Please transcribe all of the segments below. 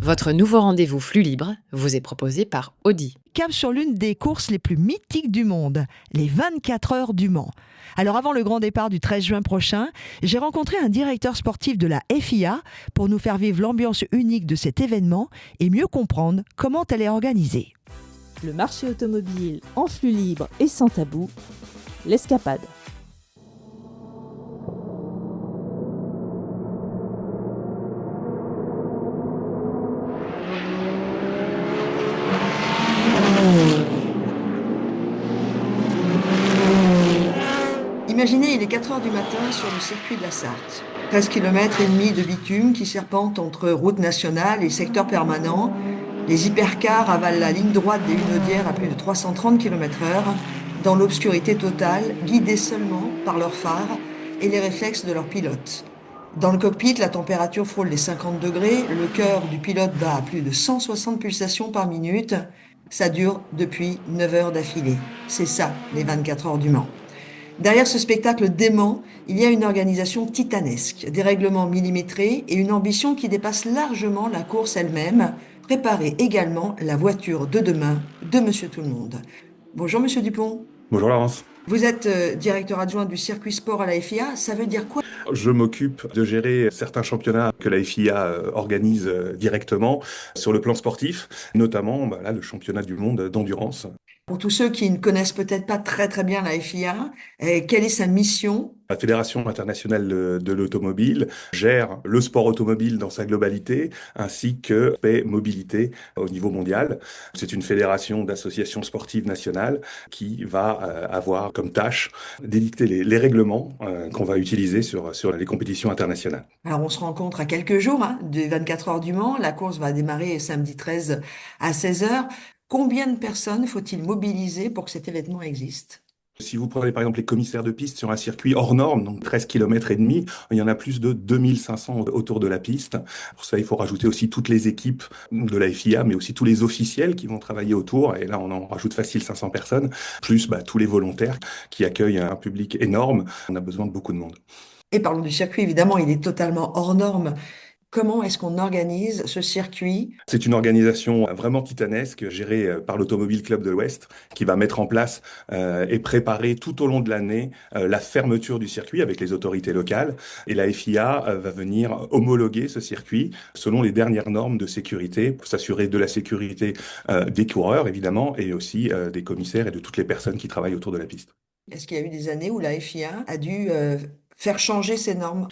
Votre nouveau rendez-vous Flux Libre vous est proposé par Audi. Cap sur l'une des courses les plus mythiques du monde, les 24 heures du Mans. Alors avant le grand départ du 13 juin prochain, j'ai rencontré un directeur sportif de la FIA pour nous faire vivre l'ambiance unique de cet événement et mieux comprendre comment elle est organisée. Le marché automobile en flux libre et sans tabou, l'escapade. Imaginez, il est 4 heures du matin sur le circuit de la Sarthe. 13 km et demi de bitume qui serpente entre route nationale et secteur permanent. Les hypercars avalent la ligne droite des Hunaudières à plus de 330 km/h, dans l'obscurité totale, guidés seulement par leurs phares et les réflexes de leurs pilotes. Dans le cockpit, la température frôle les 50 degrés, le cœur du pilote bat à plus de 160 pulsations par minute. Ça dure depuis 9 heures d'affilée. C'est ça, les 24 heures du Mans. Derrière ce spectacle dément, il y a une organisation titanesque, des règlements millimétrés et une ambition qui dépasse largement la course elle-même. Préparer également la voiture de demain de Monsieur Tout-le-Monde. Bonjour Monsieur Dupont. Bonjour Laurence. Vous êtes directeur adjoint du circuit sport à la FIA. Ça veut dire quoi ? Je m'occupe de gérer certains championnats que la FIA organise directement sur le plan sportif, notamment le championnat du monde d'endurance. Pour tous ceux qui ne connaissent peut-être pas très bien la FIA, quelle est sa mission ? La Fédération internationale de l'automobile gère le sport automobile dans sa globalité, ainsi que la mobilité au niveau mondial. C'est une fédération d'associations sportives nationales qui va avoir comme tâche d'édicter les règlements qu'on va utiliser sur les compétitions internationales. Alors on se rencontre à quelques jours des 24 heures du Mans. La course va démarrer samedi 13 à 16h. Combien de personnes faut-il mobiliser pour que cet événement existe ? Si vous prenez par exemple les commissaires de piste sur un circuit hors norme, donc 13 km et demi, il y en a plus de 2500 autour de la piste. Pour ça, il faut rajouter aussi toutes les équipes de la FIA, mais aussi tous les officiels qui vont travailler autour. Et là, on en rajoute facile 500 personnes, plus tous les volontaires qui accueillent un public énorme. On a besoin de beaucoup de monde. Et parlons du circuit, évidemment, il est totalement hors norme. Comment est-ce qu'on organise ce circuit ? C'est une organisation vraiment titanesque, gérée par l'Automobile Club de l'Ouest, qui va mettre en place et préparer tout au long de l'année la fermeture du circuit avec les autorités locales. Et la FIA va venir homologuer ce circuit selon les dernières normes de sécurité, pour s'assurer de la sécurité des coureurs, évidemment, et aussi des commissaires et de toutes les personnes qui travaillent autour de la piste. Est-ce qu'il y a eu des années où la FIA a dû faire changer ses normes ?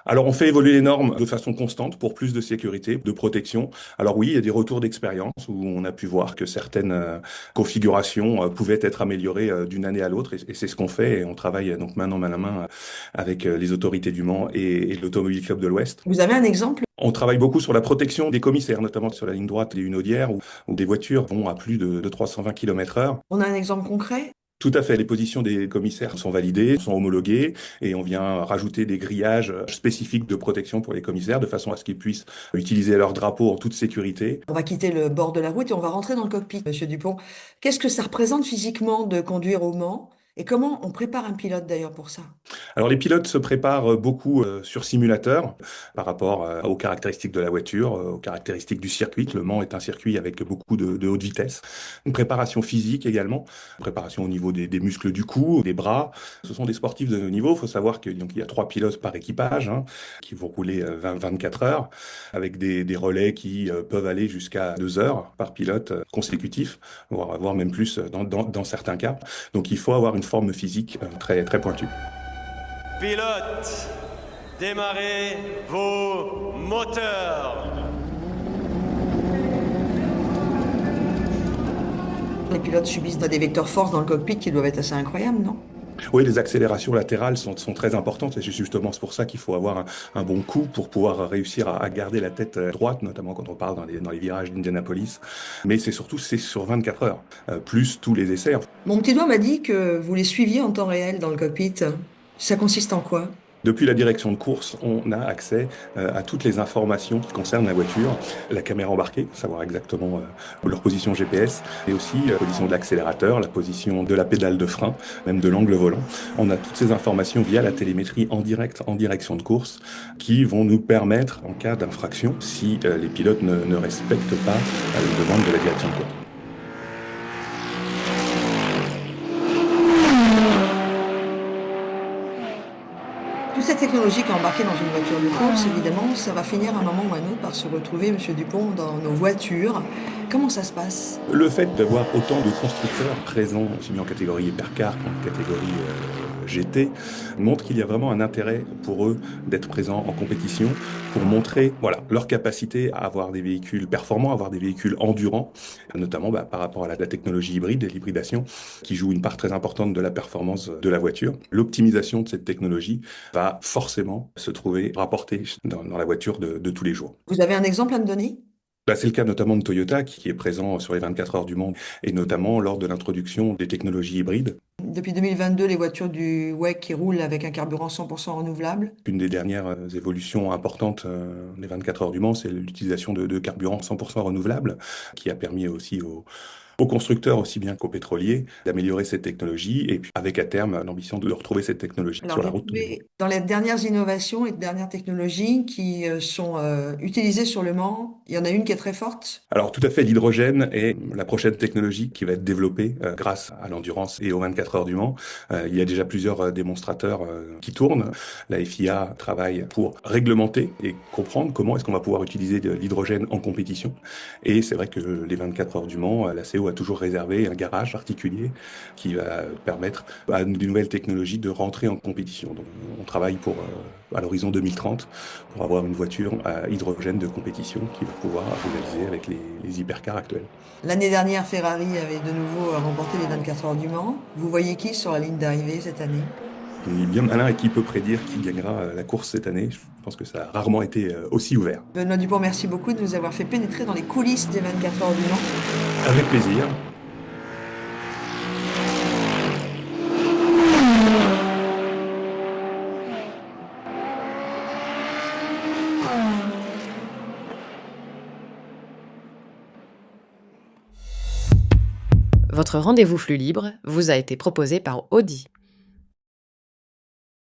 Alors, on fait évoluer les normes de façon constante pour plus de sécurité, de protection. Alors oui, il y a des retours d'expérience où on a pu voir que certaines configurations pouvaient être améliorées d'une année à l'autre, et c'est ce qu'on fait. Et on travaille donc main à main avec les autorités du Mans et l'Automobile Club de l'Ouest. Vous avez un exemple ? On travaille beaucoup sur la protection des commissaires, notamment sur la ligne droite des Hunaudières, où des voitures vont à plus de 320 km/h. On a un exemple concret ? Tout à fait. Les positions des commissaires sont validées, sont homologuées, et on vient rajouter des grillages spécifiques de protection pour les commissaires, de façon à ce qu'ils puissent utiliser leur drapeau en toute sécurité. On va quitter le bord de la route et on va rentrer dans le cockpit, Monsieur Dupont. Qu'est-ce que ça représente physiquement de conduire au Mans ? Et comment on prépare un pilote d'ailleurs pour ça ? Alors les pilotes se préparent beaucoup sur simulateur par rapport aux caractéristiques de la voiture, aux caractéristiques du circuit. Le Mans est un circuit avec beaucoup de haute vitesse. Une préparation physique également, préparation au niveau des muscles du cou, des bras. Ce sont des sportifs de haut niveau. Il faut savoir qu'il y a 3 pilotes par équipage qui vont rouler 24 heures avec des relais qui peuvent aller jusqu'à 2 heures par pilote consécutif, voire même plus dans certains cas. Donc il faut avoir une forme physique très pointue. Pilote, démarrez vos moteurs. Les pilotes subissent des vecteurs force dans le cockpit qui doivent être assez incroyables, non ? Oui, les accélérations latérales sont très importantes, et c'est justement pour ça qu'il faut avoir un bon coup pour pouvoir réussir à garder la tête droite, notamment quand on parle dans les virages d'Indianapolis. Mais c'est sur 24 heures, plus tous les essais. Mon petit doigt m'a dit que vous les suiviez en temps réel dans le cockpit. Ça consiste en quoi ? Depuis la direction de course, on a accès à toutes les informations qui concernent la voiture, la caméra embarquée, savoir exactement leur position GPS, et aussi la position de l'accélérateur, la position de la pédale de frein, même de l'angle volant. On a toutes ces informations via la télémétrie en direct en direction de course qui vont nous permettre, en cas d'infraction, si les pilotes ne respectent pas les demandes de la direction de course. Toute cette technologie qui est embarquée dans une voiture de course, évidemment, ça va finir à un moment ou à un autre par se retrouver, Monsieur Dupont, dans nos voitures. Comment ça se passe? Le fait d'avoir autant de constructeurs présents, aussi bien en catégorie hypercar qu'en catégorie GT, montre qu'il y a vraiment un intérêt pour eux d'être présents en compétition pour montrer leur capacité à avoir des véhicules performants, à avoir des véhicules endurants, notamment par rapport à la technologie hybride et l'hybridation qui joue une part très importante de la performance de la voiture. L'optimisation de cette technologie va forcément se trouver rapportée dans la voiture de tous les jours. Vous avez un exemple à me donner? C'est le cas notamment de Toyota qui est présent sur les 24 heures du Mans et notamment lors de l'introduction des technologies hybrides. Depuis 2022, les voitures du WEC qui roulent avec un carburant 100% renouvelable. Une des dernières évolutions importantes des 24 heures du Mans, c'est l'utilisation de carburant 100% renouvelable qui a permis aussi aux constructeurs aussi bien qu'aux pétroliers d'améliorer cette technologie et puis avec à terme l'ambition de retrouver cette technologie Alors, sur la route. dans les dernières innovations et dernières technologies qui sont utilisées sur le Mans, il y en a une qui est très forte. Alors tout à fait, l'hydrogène est la prochaine technologie qui va être développée grâce à l'endurance et aux 24 heures du Mans. Il y a déjà plusieurs démonstrateurs qui tournent. La FIA travaille pour réglementer et comprendre comment est-ce qu'on va pouvoir utiliser de l'hydrogène en compétition. Et c'est vrai que les 24 heures du Mans, la CO a toujours réservé un garage particulier qui va permettre à des nouvelles technologies de rentrer en compétition. Donc on travaille pour à l'horizon 2030 pour avoir une voiture à hydrogène de compétition qui va pouvoir rivaliser avec les hypercars actuels. L'année dernière, Ferrari avait de nouveau remporté les 24 heures du Mans. Vous voyez qui sur la ligne d'arrivée cette année? On est bien malin et qui peut prédire qui gagnera la course cette année. Je pense que ça a rarement été aussi ouvert. Benoît Dupont, merci beaucoup de nous avoir fait pénétrer dans les coulisses des 24 heures du Mans. Avec plaisir. Votre rendez-vous flux libre vous a été proposé par Audi.